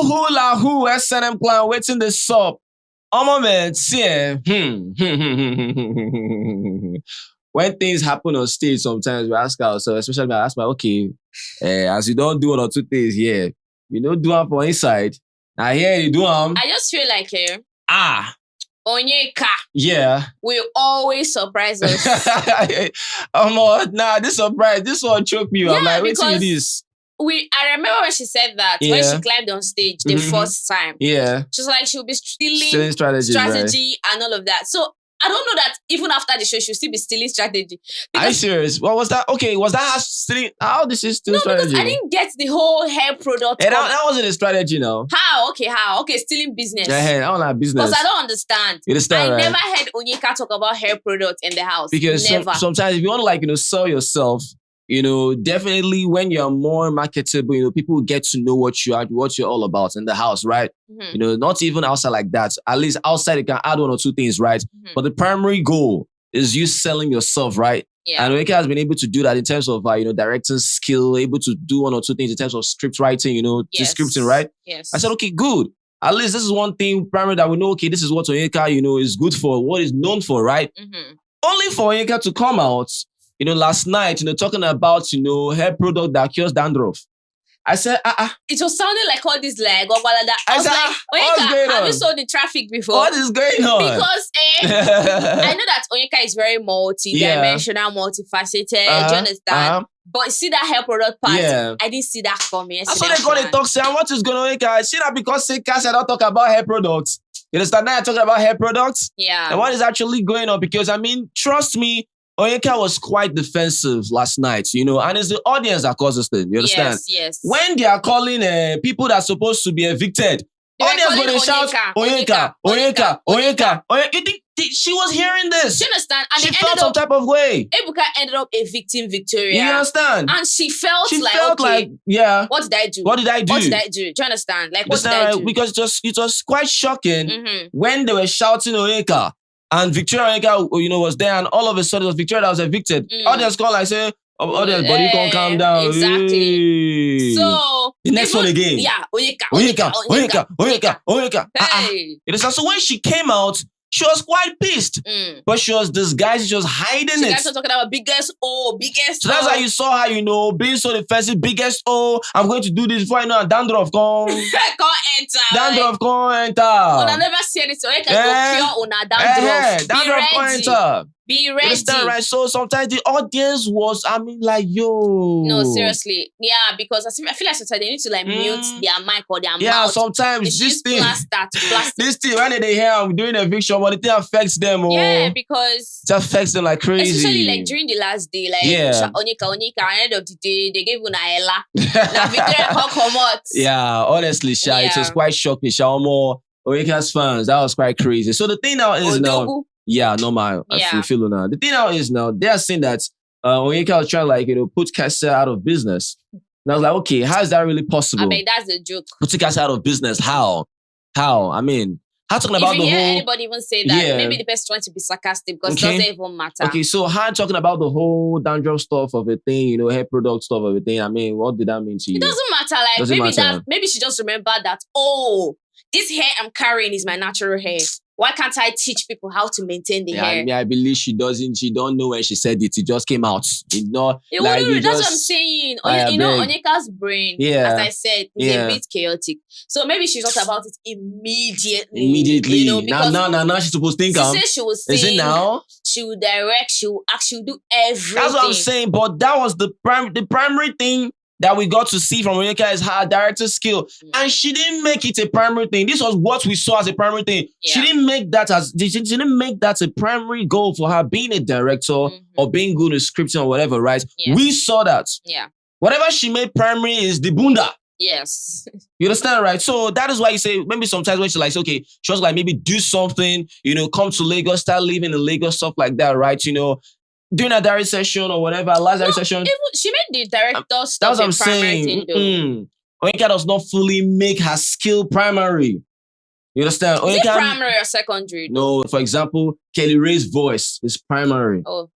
hula who SNM clan waiting this up. Man, see, when things happen on stage, sometimes we ask ourselves, especially I ask my, okay, as you don't do one or two things, yeah, you don't do them for inside. I hear you do them. I just feel like Onyeka, yeah, will always surprise us. Nah, this surprise, this one choked me. I'm like, wait till you this. I remember when she said that, when she climbed on stage the first time. Yeah. She's like, she'll be stealing strategy right? And all of that. So I don't know that even after the show, she'll still be stealing strategy. Are you serious? What was that? Okay, was that her stealing? How this is still strategy? Because I didn't get the whole hair product. That wasn't a strategy, no. How? Okay, stealing business. Yeah, I don't like business. Because I don't understand. You understand, right? I never heard Onyeka talk about hair products in the house. Because sometimes if you want to sell yourself, definitely when you're more marketable, people get to know what you're all about in the house, right? Mm-hmm. Not even outside like that. At least outside you can add one or two things, right? Mm-hmm. But the primary goal is you selling yourself, right? Yeah. And Onyeka has been able to do that in terms of directing skill, able to do one or two things in terms of script writing, scripting, right? Yes. I said, okay, good. At least this is one thing primary that we know, okay, this is what Onyeka, is good for, what is known for, right? Mm-hmm. Only for Onyeka to come out last night, talking about, hair product that cures dandruff. I said, It was sounding like all this like, I was like, Onyeka, have you saw the traffic before? What is going on? Because I know that Onyeka is very multi-dimensional, multifaceted, do you understand? But see that hair product part, I didn't see that coming. That's what they got to talk, saying, what is going on, Onyeka? See that because Kassia don't talk about hair products. You understand? Now you're talking about hair products? Yeah. And what is actually going on? Because, trust me, Onyeka was quite defensive last night, and it's the audience that causes this thing. You understand? Yes. When they are calling people that are supposed to be evicted, audience going to shout, Onyeka. You think she was hearing this? You understand? And she felt some type of way. Ebuka ended up evicting Victoria. You understand? And she felt like, what did I do? What did I do? Do you understand? Like, what did I do? Because it was quite shocking when they were shouting Onyeka. And Victoria Onyeka, was there, and all of a sudden it was Victoria that was evicted. Audience call, say, audience, body can't calm down. Exactly. So the next one again. Yeah, Onyeka. Hey. So when she came out, she was quite pissed. But she was disguised, she was hiding it. She was talking about biggest O. So that's how you saw her, being so defensive, biggest O. I'm going to do this before I know dandruff come. Enter. Dandruff come enter. I never said it, so I can go cure on dandruff. Dandruff come enter. Be ready. Understand, right? So sometimes the audience was, yo. No, seriously. Yeah, because I feel like sometimes they need to mute their mic or their mouth. Yeah, sometimes this thing. This thing, when they hear I'm doing eviction, but the thing affects them. Yeah, because it affects them like crazy. Especially during the last day, Onyeka, at the end of the day, they gave Naira. Now Victoria can't come out. Yeah, honestly, it was quite shocking. Onyeka's fans, that was quite crazy. So the thing now is now. Yeah, normal. I feel now. The thing now is they are saying that Onyeka was trying put Kassia out of business. And I was like, okay, how is that really possible? I mean, that's the joke. Putting Kassia out of business, how? How talking about the whole... anybody even say that, maybe the person trying to be sarcastic because it doesn't even matter. Okay, so how talking about the whole dandruff stuff of a thing, hair product stuff of a thing, what did that mean to you? It doesn't matter. Maybe she just remembered that, this hair I'm carrying is my natural hair. Why can't I teach people how to maintain the hair? I believe she doesn't. She don't know when she said it. It just came out. That's what I'm saying. Onyeka's brain, as I said, is a bit chaotic. So maybe she thought about it immediately. Now she's supposed to think. She said she will sing. Is it now? She will direct. She will act. She will do everything. That's what I'm saying. But that was the primary thing that we got to see from Onyeka is her director skill. And she didn't make it a primary thing. This was what we saw as a primary thing. Yeah. She didn't make that a primary goal for her being a director or being good at scripting or whatever, right? Yes. We saw that. Yeah. Whatever she made primary is the bunda. Yes. You understand, right? So that is why you say, maybe sometimes when she okay, she was maybe do something, come to Lagos, start living in Lagos, stuff like that, right? During a diary session or whatever, last diary session. She made the director stuff a primary thing, though. Onyeka does not fully make her skill primary. You understand? Is it primary or secondary? No, for example, Kelly Ray's voice is primary. Oh.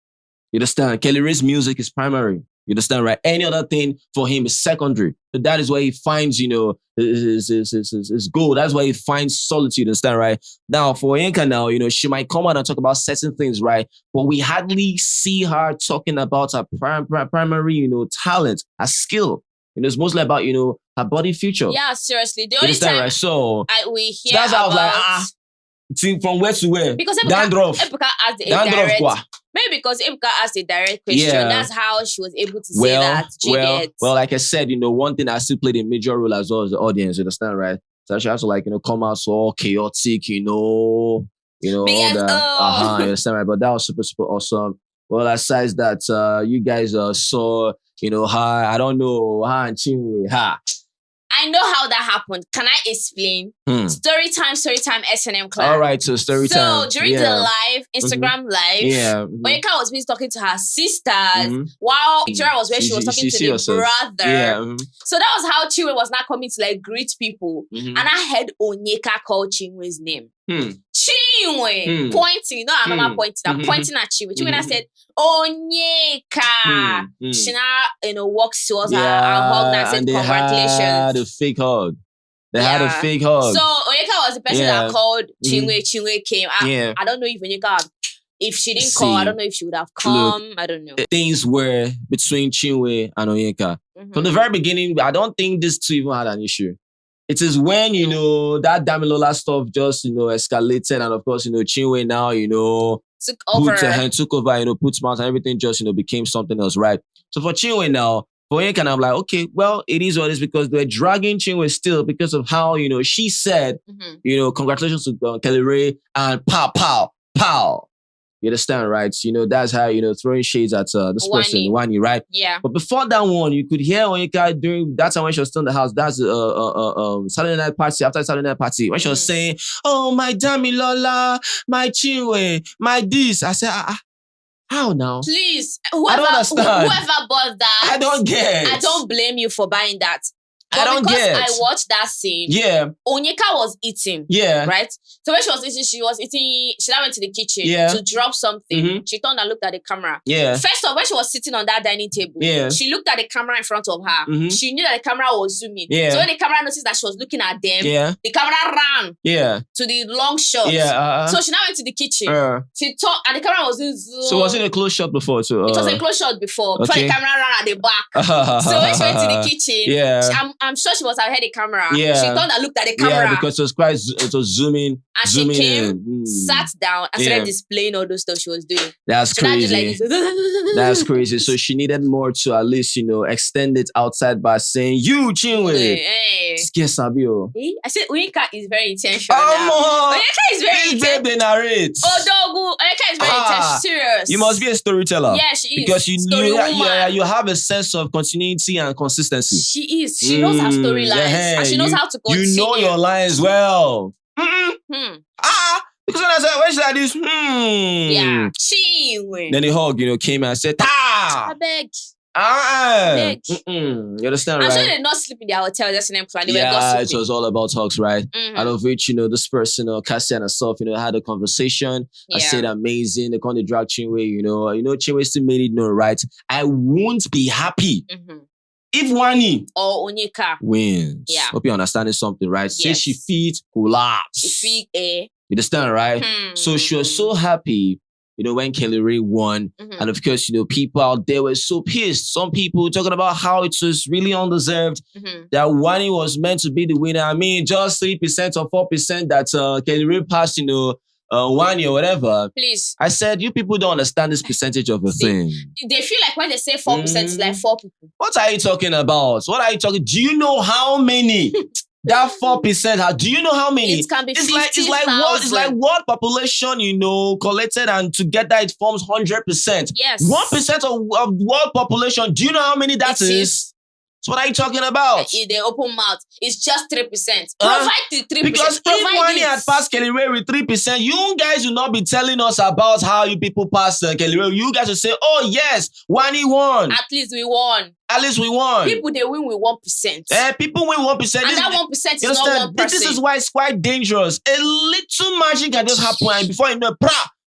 You understand? Kelly Ray's music is primary. You understand, right? Any other thing for him is secondary. So that is where he finds, his goal. That's where he finds solitude. Understand, right? Now, for Onyeka now, she might come out and talk about certain things, right? But we hardly see her talking about her primary, talent, her skill. It's mostly about, her body feature. Yeah, seriously. The only time right? So we hear that's how I was like, from where to where? Because dandruff. Ebuka asked a direct. Maybe because Ebuka asked a direct question. Yeah. That's how she was able to say that. Well, like I said, one thing that still played a major role as well as the audience. You understand, right? So she has to come out so all chaotic, all that. You understand, right? But that was super, super awesome. Well, aside that, you guys saw, her, I don't know, her and Chinwe, her. I know how that happened. Can I explain? Story time, S&M class. All right, so story time. So during the live, Instagram live, Onyeka was busy talking to her sisters while Victoria was where she was talking to the brother. Yeah. So that was how Chinwe was not coming to greet people. And I heard Onyeka call Chinwe's name. Chinwe pointing, not a normal pointing, I'm pointing at Chinwe. Chinwe said, Onyeka. She now, walks towards her and hugged her and said, congratulations. Had a fake hug. They had a fake hug. So Onyeka was the person that called Chinwe. Chinwe came. I don't know if Onyeka, if she didn't call, I don't know if she would have come. I don't know. Things were between Chinwe and Onyeka. From the very beginning, I don't think these two even had an issue. It is when, that Damilola stuff just, escalated. And of course, Chinwe now, took over, put smart and everything just, became something else, right? So for Chinwe now, for Onyeka, I'm like, okay, well, it is what it is because they're dragging Chinwe still because of how, she said, congratulations to Kelly Ray and pow. You understand, right? So, that's how, throwing shades at this person, Wanni, right? Yeah. But before that one, you could hear Onyeka during that time when she was still in the house. That's Saturday night party, after Saturday night party, when she was saying, oh, my Damilola, my Chinwe, my this. I said, how now? Please, I don't understand. Whoever bought that, I don't get. I don't blame you for buying that. I don't get. I watched that scene. Yeah. Onyeka was eating. Yeah. Right? So when she was eating, she now went to the kitchen to drop something. She turned and looked at the camera. Yeah. First off, when she was sitting on that dining table, she looked at the camera in front of her. She knew that the camera was zooming. Yeah. So when the camera noticed that she was looking at them, the camera ran to the long shot. Yeah. So she now went to the kitchen. She talked, and the camera was in zoom. So was it a close shot before? It was a close shot before. Before the camera ran at the back. So when she went to the kitchen, I'm sure she was ahead the camera. Yeah. She turned and looked at the camera. Yeah, because it was zooming. And she came, sat down, and started displaying all those stuff she was doing. That's crazy. That's crazy. So she needed more to at least, extend it outside by saying, you, Chinwe. Hey. Sabio. I said Onyeka is very intentional. Onyeka is very intentional. They narrate. Onyeka is very intentional. Serious. You must be a storyteller. Yeah, she is. Because you have a sense of continuity and consistency. She is. She knows her storylines. And she knows how to continue. You know your lines well. Because when she like this, yeah, Chinwe. Then the hug, came and said, I beg. You understand, right? I'm sure they did not sleep in their hotel just in them plan. It was all about talks, right? Out of which, this person, Kassia and herself, had a conversation. I said amazing. They called the drag Chinwe, Chinwe still made it known, right? I won't be happy. If Wanni or Onyeka wins, hope you're understanding something, right? Yes. Say she feet collapse. You understand, right? So she was so happy, when Kelly Ray won. And of course, people out there were so pissed. Some people talking about how it was really undeserved that Wanni was meant to be the winner. I mean, just 3% or 4% that Kelly Ray passed, Wanni or whatever. Please. I said, you people don't understand this percentage of a thing. They feel like when they say 4%, it's like 4 people. What are you talking about? What are you talking? Do you know how many that 4%? Do you know how many? It can be 50,000. It's like what population, collected, and together it forms 100%. Yes. 1% of world population. Do you know how many that is? So what are you talking about? In the open mouth, it's just 3%. Provide the 3%. Because if Wanni had passed Kelly Ray with 3%, you guys will not be telling us about how you people passed Kelly Ray. You guys will say, oh yes, Wanni won. At least we won. People, they win with 1%. People win 1%. And that 1% is not one person. This is why it's quite dangerous. A little magic can just happen, and before you know,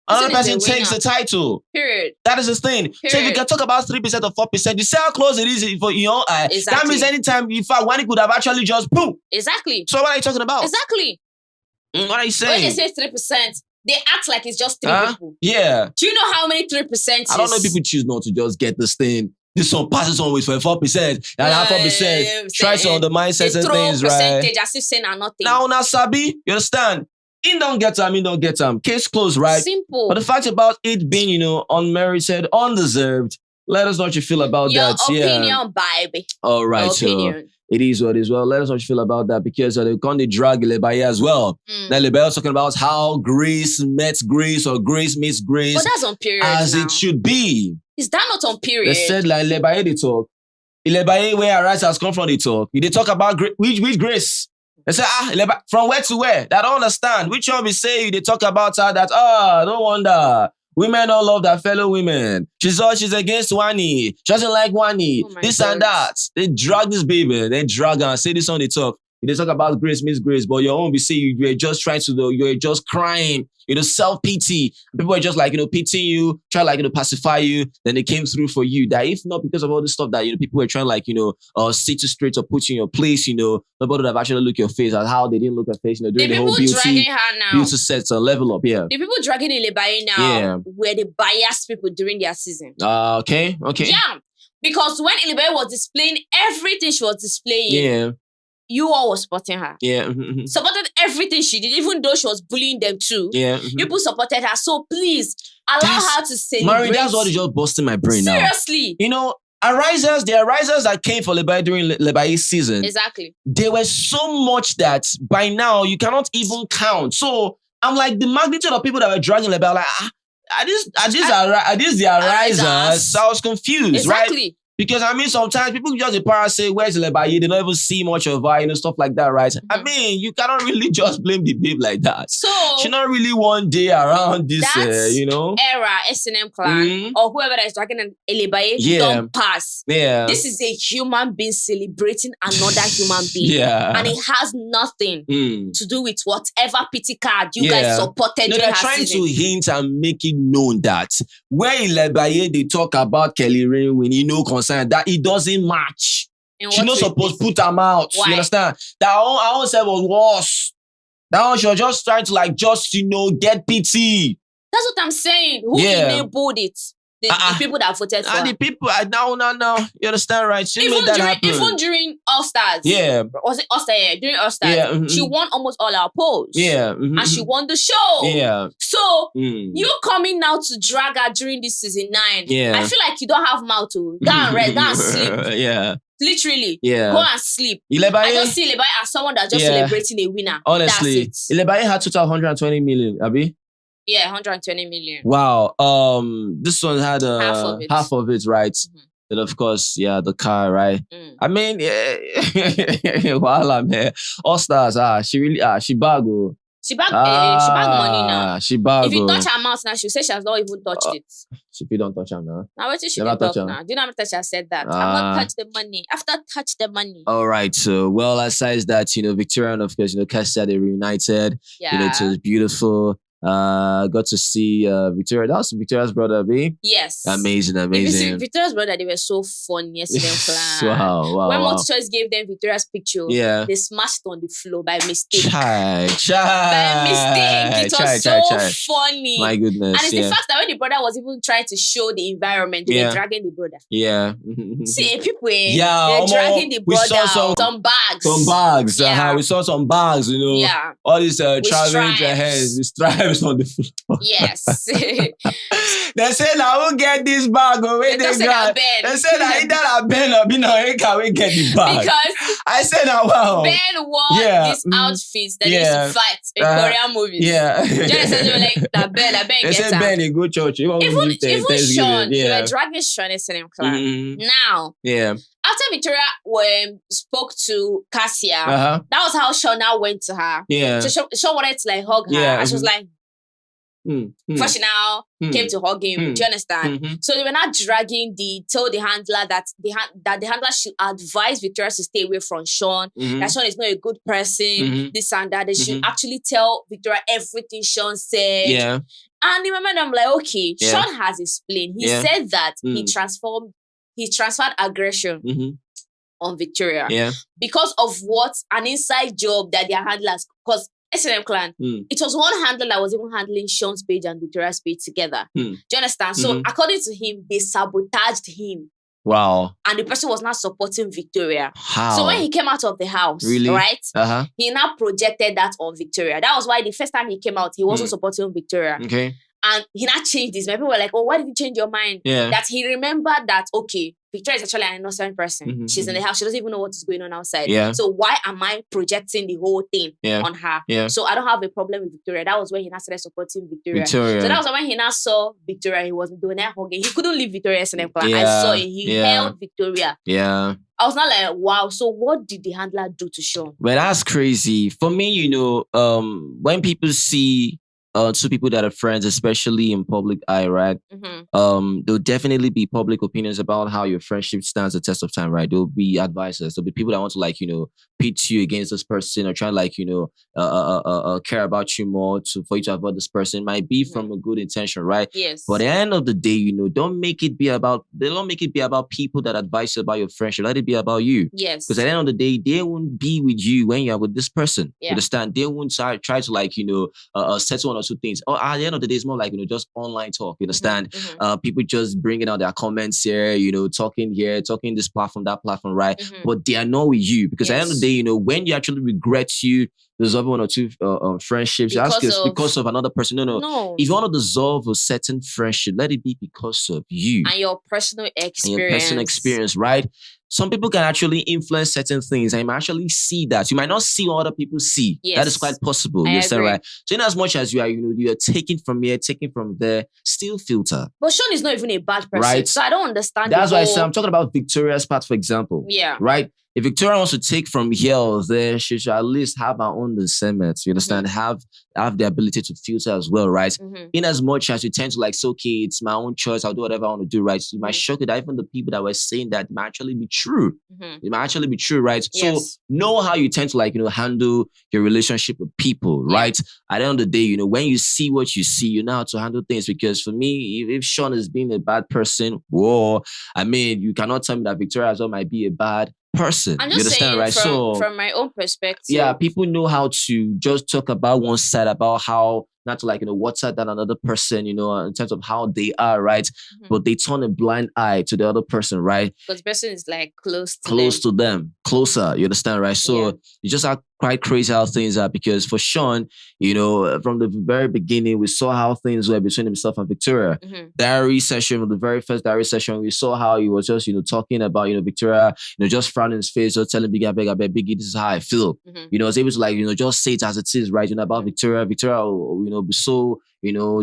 Another person takes the title. Period. That is the thing. Period. So if you can talk about 3% or 4%, you see how close it is for your own eye. Exactly. That means anytime, in fact, Wanni could have actually just boom. Exactly. So what are you talking about? Exactly. What are you saying? When they say 3%, they act like it's just 3 people. Yeah. Do you know how many 3% is? I don't know if people choose not to just get this thing. This one passes on with for 4%. And that 4% tries to undermine certain things, right? Percentage as if saying nothing. Now, Sabi, you understand? In don't get them, in don't get them. Case closed, right? Simple. But the fact about it being, unmerited, undeserved, let us know what you feel about that. Your opinion, baby. All right, so it is what it is. Well, let us know what you feel about that because they can't drag Lebaye as well. Now, Lebaye was talking about how Grace met Grace or Grace meets Grace. But that's on period as now. It should be. Is that not on period? They said like Lebaye they talk. Lebaye where her rights has come from they talk. They talk about which Grace. They say, from where to where? They don't understand. Which one we say they talk about her that, no wonder. Women don't love their fellow women. She's against Wanni. She doesn't like Wanni. This God. And that. They drag this baby. They drag her and say this on the talk. They talk about Grace, Miss Grace, but your own, we say you're just trying to, you're just crying, self-pity. People are just like, pitying you, try like, pacify you. Then they came through for you. That if not because of all this stuff that, people were trying like, sit you straight or put you in your place, nobody would have actually looked your face at how they didn't look at face, during the whole beauty sets a level up, yeah. The people dragging Lebaye now were the biased people during their season. Okay. Yeah. Because when Lebaye was displaying everything she was displaying, you all were supporting her. Yeah. Supported everything she did, even though she was bullying them too. Yeah. People supported her. So please, allow her to celebrate. Mary, that's what is just busting my brain now. Seriously. The arisers that came for Lebaye during Lebaye's season. Exactly. There were so much that by now you cannot even count. So I'm like, the magnitude of people that were dragging Lebaye, like, are these the arisers? I was confused, exactly. Right? Because sometimes people just say, where's Lebaye? They don't even see much of her, stuff like that, right? You cannot really just blame the babe like that. So she's not really one day around this, era, S&M clan, or whoever that is dragging Lebaye, don't pass. Yeah. This is a human being celebrating another human being. Yeah. And it has nothing to do with whatever pity card you guys supported. No, they're trying to hint and make it known that when Lebaye they talk about Kelly Rain when that it doesn't match. She's not supposed to put her mouth. Why? You understand? That our own self was worse. That one she was just trying to get pity. That's what I'm saying. Who enabled it? The people that voted for her. The people, no. You understand, right? She made that happen. Even during All-Stars. Yeah. Was it All-Stars? Yeah, during All-Stars. She won almost all our polls. Yeah. And she won the show. Yeah. So, you coming now to drag her during this season 9. Yeah. I feel like you don't have mouth to go and sleep. Yeah. Literally. Yeah. Go and sleep. Lebaye, I don't see Lebaye as someone that's just celebrating a winner. Honestly. That's it. Lebaye had total 120 million, Abi? Yeah, 120 million. Wow. This one had half of it, right? And of course, the car, right? Voila, man. All stars, she really, she bag. She bag money now. She bag. If you touch her mouth now, she'll say she has not even touched it. She don't touch her now. Now what she can talk now? Do you know how many times she has said that? I'm not touch the money. After touch the money. All right. So aside that, Victoria and of course, Kassia, they reunited. Yeah. It was beautiful. Got to see Victoria. That was Victoria's brother, B. Yes. Amazing. If you see Victoria's brother, they were so funny yesterday. Wow. When Multi-Choice gave them Victoria's picture, they smashed on the floor by mistake. By mistake. It was so funny. My goodness. And it's the fact that when the brother was even trying to show the environment, they were dragging the brother. Yeah. See, people they're dragging the brother. We saw some bags. Some bags. We saw some bags, Yeah. All these traveling heads, the stripes on the floor. Yes. They said, I will get this bag. They said, either I Ben or Onyeka will get the bag. Because I said, wow. Ben wore this outfit that used to fight in Korean movies. Yeah. Just said, like, that Ben they said, Ben, he go church. Even Shaun, they were dragging Shaun S&M clan. Now, after Victoria spoke to Kassia, that was how Shaun now went to her. Yeah. So Shaun wanted to hug her. And she was like, first she now came to hug him. Do you understand? So they were not dragging told the handler that the handler should advise Victoria to stay away from Shaun. That Shaun is not a good person. This and that. They should actually tell Victoria everything Shaun said. Yeah. And in my mind, I'm like, okay, Shaun has explained. He said that he transferred aggression on Victoria because of what an inside job that their handlers, because S&M clan, it was one handler that was even handling Shaun's page and Victoria's page together. Do you understand? So according to him, they sabotaged him. Wow. And the person was not supporting Victoria. How? So when he came out of the house, right? He now projected that on Victoria. That was why the first time he came out, he wasn't supporting Victoria. Okay. And he now changed this. People were like, oh, why did you change your mind? That he remembered that, okay, Victoria is actually an innocent person. She's in the house. She doesn't even know what is going on outside. So why am I projecting the whole thing on her? So I don't have a problem with Victoria. That was when he now started supporting Victoria. So that was when he now saw Victoria. He wasn't doing that hugging. He couldn't leave Victoria S&M clan. I saw it. He held Victoria. I was not like, wow. So what did the handler do to Shaun? Well, that's crazy. For me, when people see two people that are friends, especially in public eye, right? There'll definitely be public opinions about how your friendship stands the test of time, right? There'll be advisors. There'll be people that want to pit you against this person or try care about you more for you to avoid this person. It might be from a good intention, right? Yes. But at the end of the day, don't make it be about people that advise you about your friendship. Let it be about you. Yes. Because at the end of the day, they won't be with you when you're with this person. You understand? They won't try to settle on two things. Or at the end of the day, it's more like just online talk. You understand? People just bringing out their comments here, talking here, talking this platform, that platform, right? But they are not with you because at the end of the day, when you actually regret dissolve one or two friendships, because of another person. No. If you want to dissolve a certain friendship, let it be because of you and your personal experience, right? Some people can actually influence certain things and you might actually see that. You might not see what other people see. Yes. That is quite possible. You understand, right? So in as much as you are, you are taking from here, taking from there, still filter. But Shaun is not even a bad person. Right? So I don't understand. That's why I say I'm talking about Victoria's part, for example. Yeah. Right? If Victoria wants to take from here or there, she should at least have her own discernment. You understand? Have the ability to filter as well, right? In as much as you tend to say, okay, it's my own choice, I'll do whatever I want to do, right? So you might shock it that even the people that were saying that might actually be true. It might actually be true, right? Yes. So know how you tend to handle your relationship with people, right? At the end of the day, when you see what you see, you know how to handle things. Because for me, if Shaun is being a bad person, you cannot tell me that Victoria as well might be a bad person. I'm just saying, right? From my own perspective. Yeah, people know how to just talk about one side, about how not to WhatsApp than another person, in terms of how they are, right? But they turn a blind eye to the other person, right? Because the person is close to them, closer, you understand, right? So you just are quite crazy how things are, because for Shaun, from the very beginning, we saw how things were between himself and Victoria. Diary session, the very first diary session, we saw how he was just, talking about, Victoria, just frowning his face, just telling Biggie, Biggie, this is how I feel. I was able to just say it as it is, right? About Victoria, be so,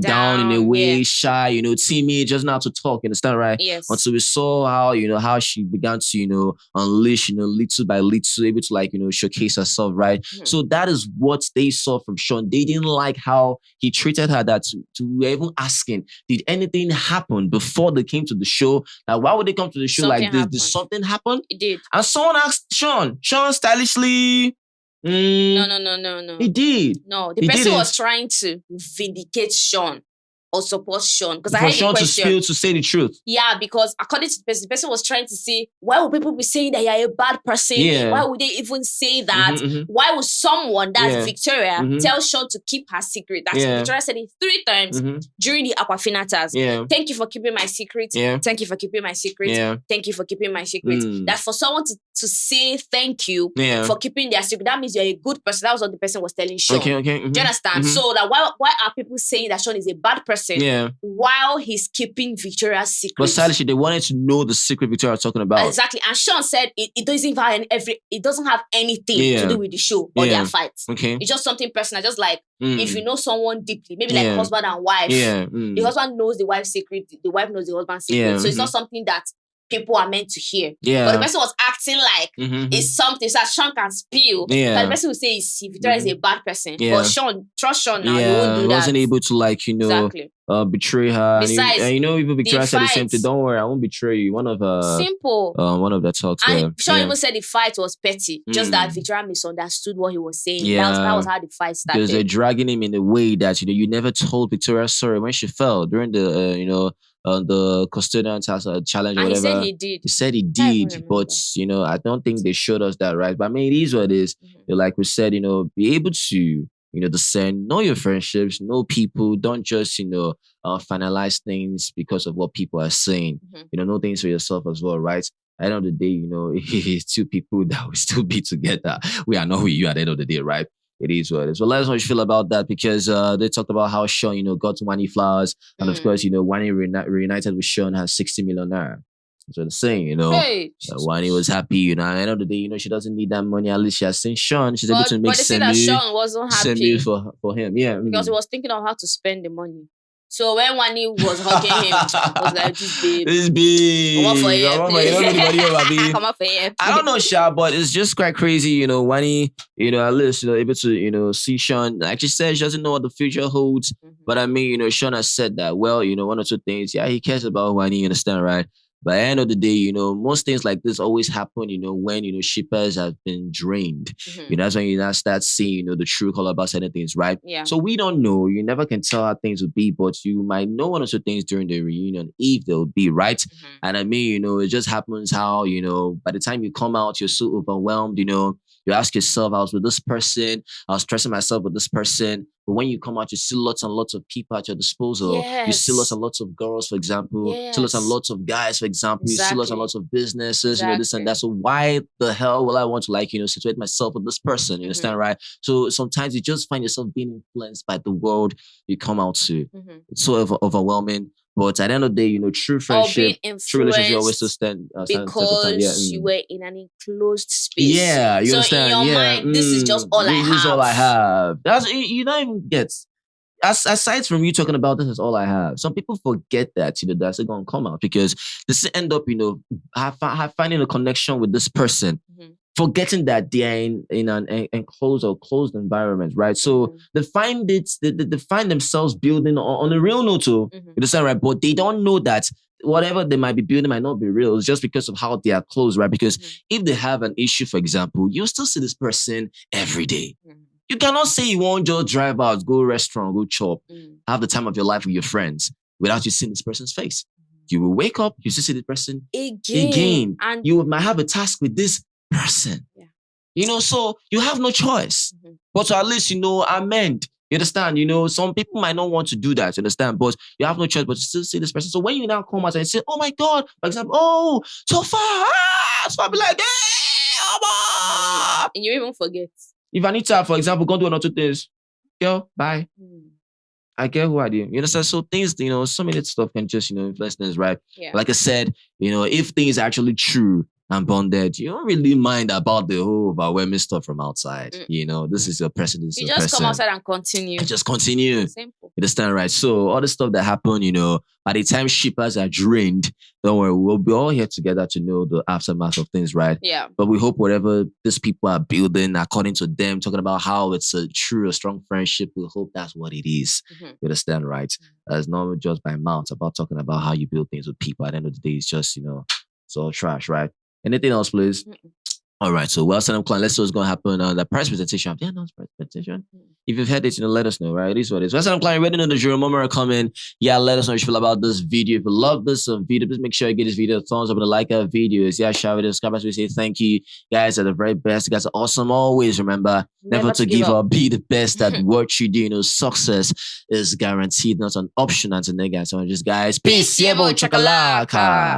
down in a way, shy, timid, just not to talk, you understand, right? Yes. Until we saw how, how she began to, unleash, little by little, able to showcase herself, right? So that is what they saw from Shaun. They didn't like how he treated her, that to even asking, did anything happen before they came to the show? Now, why would they come to the show something like this? Happened. Did something happen? It did. And someone asked Shaun stylishly, No. He did. No, the person was trying to vindicate Shaun or support Shaun. Because I heard Shaun the question. to say the truth. Yeah, because according to the person was trying to say, why would people be saying that you're a bad person? Yeah. Why would they even say that? Why would someone, that's Victoria, tell Shaun to keep her secret? That's Victoria said it 3 times during the Aquafinatas. Thank you for keeping my secret. Thank you for keeping my secret. Thank you for keeping my secret. That for someone to say thank you for keeping their secret, that means you're a good person. That was what the person was telling Shaun. Okay. Do you understand? So that why are people saying that Shaun is a bad person? While he's keeping Victoria's secret. But stylishly, they wanted to know the secret Victoria was talking about. Exactly. And Shaun said it doesn't have anything to do with the show or their fights. Okay. It's just something personal. Just like if you know someone deeply, maybe like husband and wife. The husband knows the wife's secret, the wife knows the husband's secret. So it's not something that people are meant to hear. But the person was acting like it's something so that Shaun can spill. But the person will say Victoria is a bad person. But Shaun, trust Shaun now, you won't do that. Wasn't able to Exactly. betray her. Besides, and you know, even Victoria said the same thing. Don't worry, I won't betray you. One of the talks. And Shaun even said the fight was petty, just that Victoria misunderstood what he was saying. Yeah, that was how the fight started. Because they're dragging him in a way that you never told Victoria sorry when she fell during the the custodian task challenge or whatever. He said he did, but I don't think they showed us that, right? But I mean, it is what it is. Like we said, be able to discern, know your friendships, know people. Don't just finalize things because of what people are saying. Know things for yourself as well, right? At the end of the day, it's two people that will still be together. We are not who you are at the end of the day, right? It is what it is. Well, let us know how you feel about that, because they talked about how Shaun, got Wanni flowers. And of course, Wanni reunited with Shaun has 60 million naira. That's what they're saying, Hey, Wanni was happy, at the end of the day, she doesn't need that money. At least she has seen Shaun. She's able to make but they said that Shaun wasn't happy for him. Yeah. Because he was thinking of how to spend the money. So when Wanni was hugging him, I was like, this babe. Come on for here. Come on for here. I don't know, Sha, but it's just quite crazy, Wanni, at least, able to, see Shaun. Like she said, she doesn't know what the future holds. But I mean, Shaun has said that, well, one or two things. Yeah, he cares about Wanni, you understand, right? But at the end of the day, most things like this always happen, when, shippers have been drained. That's when you now start seeing, the true color about certain things, right? Yeah. So we don't know. You never can tell how things will be, but you might know one or two things during the reunion if they'll be, right? And I mean, it just happens how, by the time you come out, you're so overwhelmed, you ask yourself, I was with this person, I was stressing myself with this person. But when you come out, you see lots and lots of people at your disposal. Yes. You see lots and lots of girls, for example. Yes. You see lots and lots of guys, for example. Exactly. You see lots and lots of businesses, this and that. So why the hell will I want to situate myself with this person? You understand, right? So sometimes you just find yourself being influenced by the world you come out to. It's so overwhelming. But at the end of the day, true friendship, true relationship always to stand because you were in an enclosed space. Yeah, you understand. In your mind, this is just all I have. This is all I have. That's you don't even get. Aside from you talking about this is all I have, some people forget that that's going to come out because this end up finding a connection with this person. Forgetting that they're in an enclosed or closed environment, right? So they find themselves building on a real note too. You understand, right? But they don't know that whatever they might be building might not be real. It's just because of how they are closed, right? Because if they have an issue, for example, you still see this person every day. You cannot say you won't just drive out, go restaurant, go chop, have the time of your life with your friends without you seeing this person's face. You will wake up, you still see the person again. And you might have a task with this person. So you have no choice. But to at least, amend. You understand? Some people might not want to do that, you understand? But you have no choice but to still see this person. So when you now come out and say, oh my God, for example, oh, so far, so I'll be like, hey, and you even forget. If Anita, for example, go do one or two things, girl, bye. I get who I do. You understand? So things, so many stuff can just, influence things, right? Yeah. Like I said, if things are actually true and bonded, you don't really mind about the whole overwhelming stuff from outside. This is your precedent. You just come outside and continue. Just continue. Simple. You understand, right? So all the stuff that happen, by the time shippers are drained, don't worry, we'll be all here together to know the aftermath of things, right? Yeah. But we hope whatever these people are building, according to them, talking about how it's a true, a strong friendship, we hope that's what it is. You understand, right? It's not just by mouth about talking about how you build things with people. At the end of the day, it's just, it's all trash, right? Anything else, please? All right, so let's see what's going to happen on the prize presentation. Yeah, no, prize presentation. If you've had it, let us know, right? It is what it is. Well, I'm ready to know the jury moment coming. Yeah, let us know what you feel about this video. If you love this video, please make sure you give this video a thumbs up and a like our videos. Yeah, share it, subscribe as we say thank you. Guys are the very best. You guys are awesome. Always remember, never to give up. Be the best at what you do. Success is guaranteed, not an option. Until then, guys, so just guys, peace. Chakalaka.